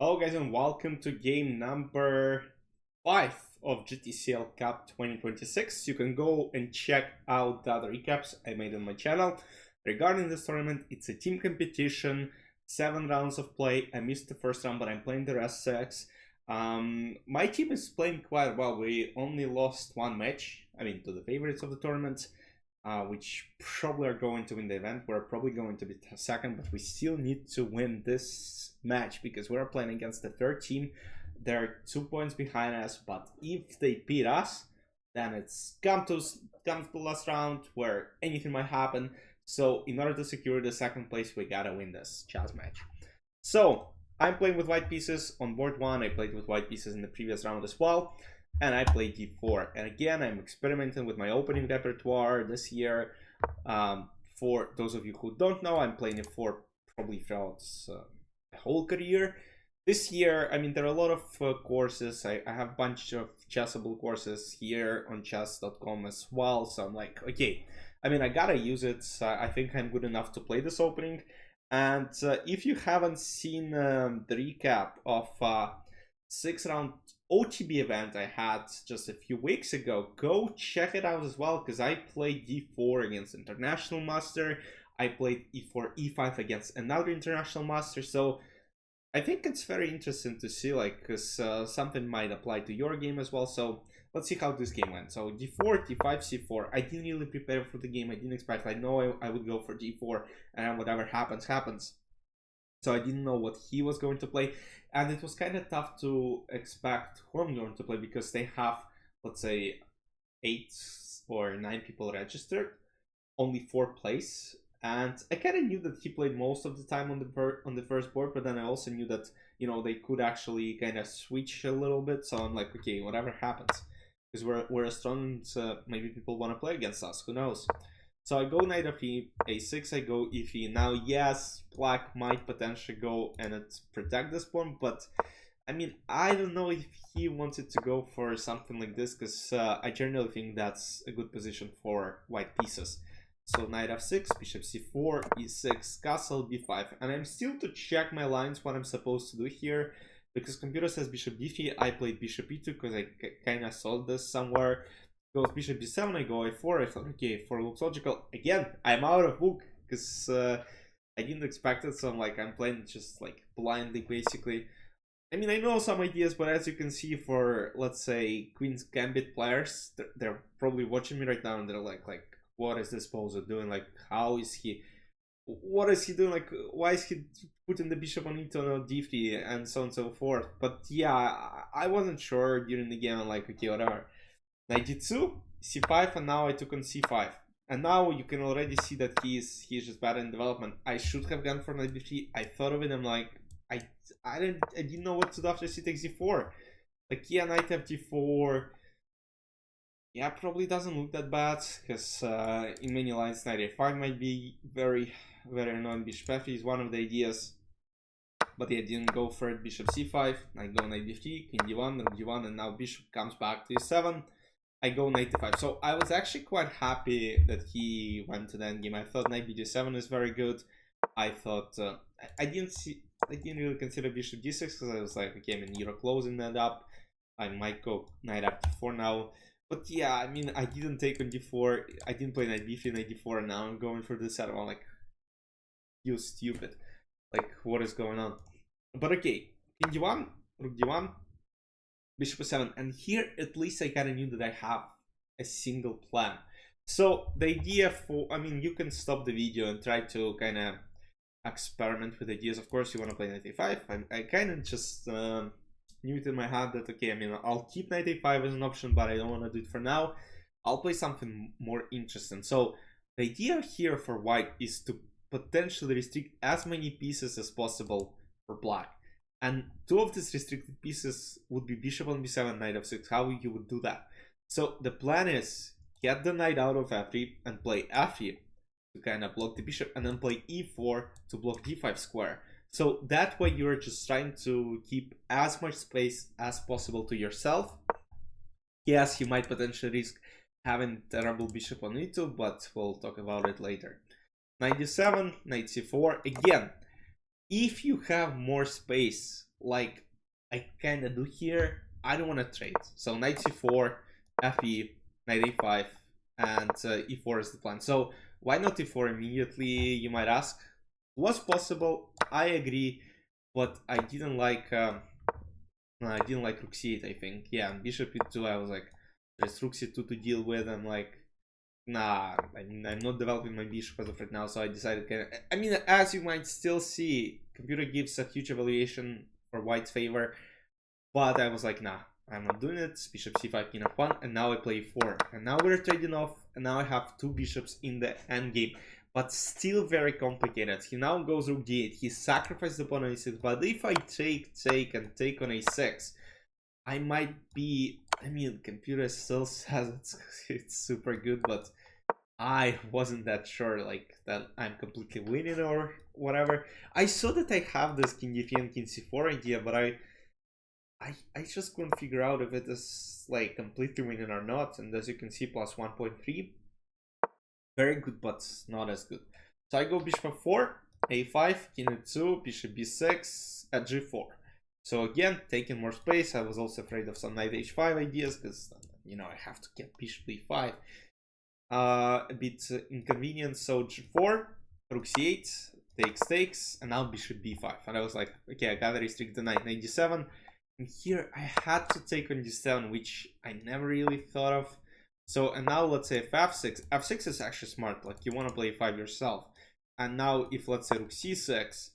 Hello guys and welcome to game number 5 of GTCL Cup 2026. You can go and check out the other recaps I made on my channel. Regarding this tournament, it's a team competition, 7 rounds of play. I missed the first round, but I'm playing the rest 6. My team is playing quite well. We only lost one match, to the favorites of the tournament. Which probably are going to win the event. We're probably going to be second, but we still need to win this match because we're playing against the third team. They're 2 points behind us, but if they beat us, then it's come to the last round where anything might happen. So in order to secure the second place, we gotta win this chess match. So I'm playing with white pieces on board 1. I played with white pieces in the previous round as well. And I play d4. And again, I'm experimenting with my opening repertoire this year. For those of you who don't know, I'm playing d4 probably throughout my whole career. This year, there are a lot of courses. I have a bunch of chessable courses here on chess.com as well. So I'm like, okay, I gotta use it. I think I'm good enough to play this opening. And if you haven't seen the recap of 6-round OTB event I had just a few weeks ago, go check it out as well, because I played d4 against International Master. I played e4, e5 against another International Master. So I think it's very interesting to see, because something might apply to your game as well. So let's see how this game went. So d4, d5, c4. I didn't really prepare for the game. I didn't expect, I know I would go for d4 and whatever happens, happens. So I didn't know what he was going to play. And it was kind of tough to expect who I'm going to play because they have, let's say, 8 or 9 people registered, only 4 plays. And I kind of knew that he played most of the time on the first board, but then I also knew that, they could actually kind of switch a little bit. So I'm like, okay, whatever happens, because we're as strong, so maybe people want to play against us, who knows. So I go knight of a6, I go e3. Now, yes, black might potentially go and protect this pawn, but I don't know if he wanted to go for something like this, because I generally think that's a good position for white pieces. So knight f6, bishop c4, e6, castle, b5. And I'm still to check my lines, what I'm supposed to do here, because computer says bishop d3, I played bishop e2 because I kind of saw this somewhere. Goes bishop b7, I go a4. I thought, okay, a4 looks logical. Again, I'm out of book because I didn't expect it, so I'm playing just blindly basically. I know some ideas, but as you can see, for let's say Queen's Gambit players, they're probably watching me right now and they're like, what is this poser doing? How is he? What is he doing? Why is he putting the bishop on e2 or d3 and so on and so forth? But yeah, I wasn't sure during the game. I'm like, okay, whatever. Knight d2, c5, and now I took on c5. And now you can already see that he's just bad in development. I should have gone for knight d3. I thought of it. I'm like, I didn't know what to do after c takes d4. Yeah, knight f4. Yeah, probably doesn't look that bad because in many lines knight a5 might be very, very annoying. Bishop f is one of the ideas. But yeah, didn't go for it. Bishop c5. I go knight d3, king d1, rook d1, and now bishop comes back to e7. I go knight d5. So I was actually quite happy that he went to the endgame. I thought knight bd7 is very good. I thought I didn't really consider bishop d6 because I was like, okay, you're closing that up. I might go knight f4 now. But yeah, I didn't take on d4. I didn't play knight b3, knight d4, and now I'm going for this setup. I'm like, you stupid. What is going on? But okay, king d1, rook d1, bishop e7, and here at least I kind of knew that I have a single plan. So the idea for, you can stop the video and try to kind of experiment with ideas. Of course, you want to play knight a5. I kind of just knew it in my head that, okay, I'll keep knight a5 as an option, but I don't want to do it for now. I'll play something more interesting. So the idea here for white is to potentially restrict as many pieces as possible for black. And 2 of these restricted pieces would be bishop on b7, knight f6. How you would do that? So the plan is get the knight out of f3 and play f3 to kind of block the bishop, and then play e4 to block d5 square. So that way you're just trying to keep as much space as possible to yourself. Yes, you might potentially risk having terrible bishop on e2, but we'll talk about it later. Knight d7, knight c4. Again, if you have more space like I kind of do here, I don't want to trade. So knight c4, fe, knight a5, and e4 is the plan. So why not e4 immediately, you might ask? Was possible, I agree, but I didn't like rook c8, I think. Yeah, and bishop e2, I was like, there's rook c2 to deal with. I'm like, nah, I'm not developing my bishop as of right now, so I decided, I mean, as you might still see, computer gives a huge evaluation for white's favor, but I was like, nah, I'm not doing it. Bishop c5, king f1, and now I play 4. And now we're trading off, and now I have 2 bishops in the endgame, but still very complicated. He now goes rook d8, he sacrificed the pawn on a6, but if I take, and take on a6, I might be, I mean, computer still says it's super good, but I wasn't that sure, like, that I'm completely winning or whatever. I saw that I have this king d3 and king c4 idea, but I just couldn't figure out if it is like completely winning or not. And as you can see, plus 1.3, very good, but not as good. So I go bishop f4, a5, king e2, bishop b6 at g4. So again, taking more space. I was also afraid of some knight h5 ideas because, you know, I have to get bishop e5. A bit inconvenient. So g4, rook c8, takes, and now bishop b5. And I was like, okay, I gotta restrict the knight, knight d7. And here I had to take on d7, which I never really thought of. So, and now let's say if f6, f6 is actually smart, like you want to play 5 yourself. And now if let's say rook c6,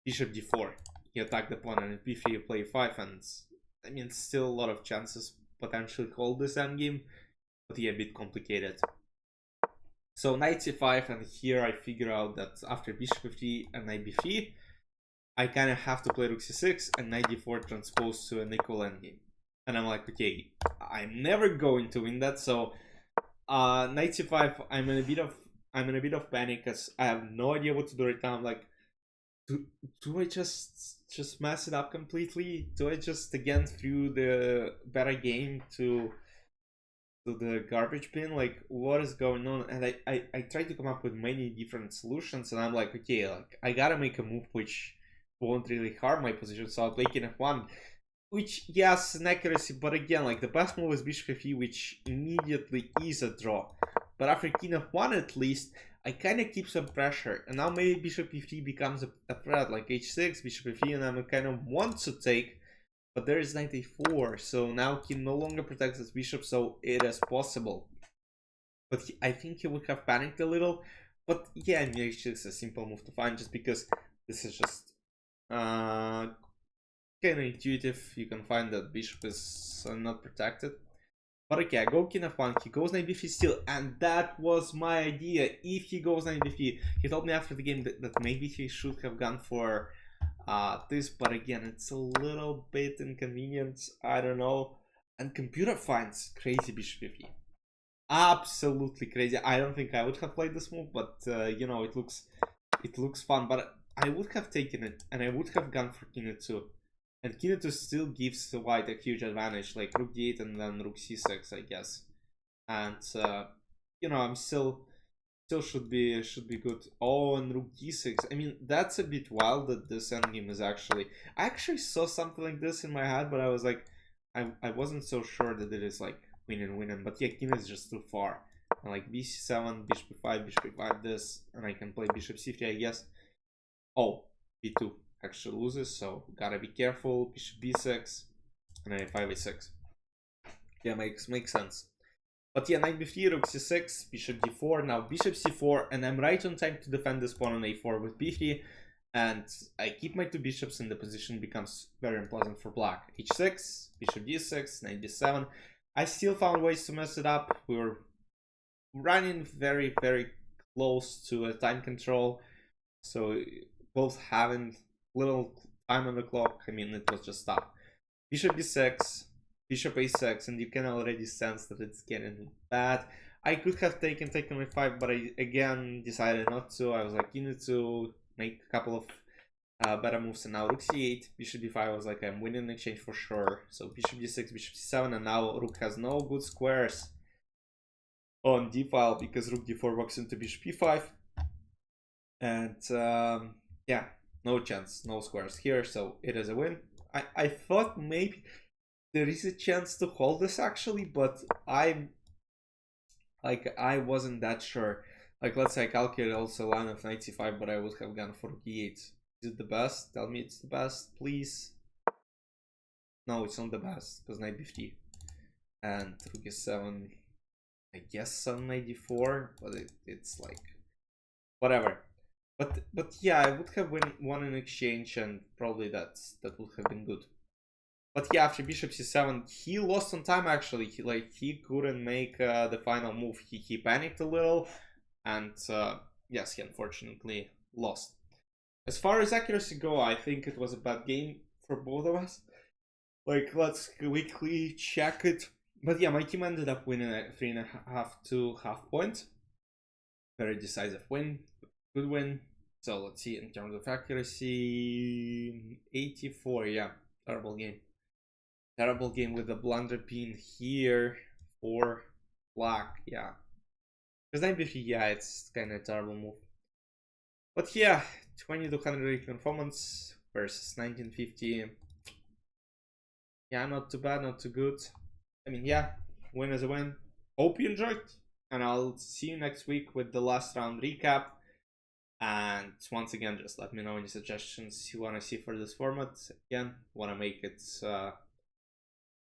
bishop d4, you attack the pawn, and if b3 you play 5, and I mean still a lot of chances potentially call this endgame, but yeah, a bit complicated. So knight c5, and here I figure out that after bishop f3 and knight b3, I kind of have to play rook c6 and knight d4 transpose to an equal endgame. And I'm like, okay, I'm never going to win that. So knight c5, I'm in a bit of panic because I have no idea what to do right now. I'm like, do I just mess it up completely? Do I just again throw the better game to the garbage bin? Like, what is going on? And I tried to come up with many different solutions, and I'm like, okay, like I gotta make a move which won't really harm my position. So I'll play king f1, which, yes, an accuracy, but again, like the best move is bishop f3, which immediately is a draw. But after king f1, at least I kind of keep some pressure, and now maybe bishop e3 becomes a threat, like h6, bishop e3, and I kind of want to take, but there is knight a4, so now king no longer protects his bishop, so it is possible. But I think he would have panicked a little. But yeah, h6 is a simple move to find, just because this is just kind of intuitive. You can find that bishop is not protected. But okay, I go king f1, he goes knight b3 still, and that was my idea. If he goes knight b3, he told me after the game that maybe he should have gone for this, but again, it's a little bit inconvenient, I don't know. And computer finds crazy bishop b3. Absolutely crazy. I don't think I would have played this move, but you know, it looks fun. But I would have taken it, and I would have gone for king e2. And king e2 still gives white a huge advantage, like rook d8 and then rook c6, I guess. And you know, I'm still should be good. Oh, and rook d6. I mean, that's a bit wild that this endgame is actually. I actually saw something like this in my head, but I was like, I wasn't so sure that it is like winning. But yeah, king is just too far. And like bc7, bishop e5, bishop e5, this, and I can play bishop c3, I guess. Oh, b2 actually loses, so gotta be careful. Bishop b6, and then a5 a6. Yeah, makes sense. But yeah, knight b3, rook c6, bishop d4, now bishop c4, and I'm right on time to defend this pawn on a4 with b3, and I keep my 2 bishops, and the position becomes very unpleasant for black. h6, bishop d6, knight b7. I still found ways to mess it up. We were running very close to a time control, so both having little time on the clock, I mean, it was just tough. Bishop b6, bishop a6, and you can already sense that it's getting bad. I could have taken a5, but I again decided not to. I was like, you need to make a couple of better moves, and now rook c8, bishop d5. I was like, I'm winning the exchange for sure. So bishop d6, bishop c7, and now rook has no good squares on d file because rook d4 walks into bishop e5. And yeah, No chance, no squares here, so it is a win. I thought maybe there is a chance to hold this actually, but I wasn't that sure. Like, let's say I calculate also line of 95, but I would have gone for e8. Is it the best? Tell me it's the best, please. No, it's not the best, because knight b3. And rook e7, I guess on 94, but it's like, whatever. But yeah, I would have won in exchange, and probably that would have been good. But yeah, after bishop c7, he lost on time actually. He couldn't make the final move. He panicked a little, and yes, he unfortunately lost. As far as accuracy go, I think it was a bad game for both of us. Like, let's quickly check it. But yeah, my team ended up winning at 3.5 to half point. Very decisive win, good win. So let's see in terms of accuracy, 84. Yeah, terrible game. Terrible game with the blunder being here for black, yeah. Because 9 yeah, it's kind of a terrible move. But yeah, 20 to 100 performance versus 1950. Yeah, not too bad, not too good. I mean, yeah, win is a win. Hope you enjoyed, and I'll see you next week with the last round recap. And once again, just let me know any suggestions you want to see for this format. Again, want to make it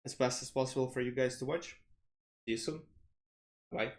as best as possible for you guys to watch. See you soon. Bye.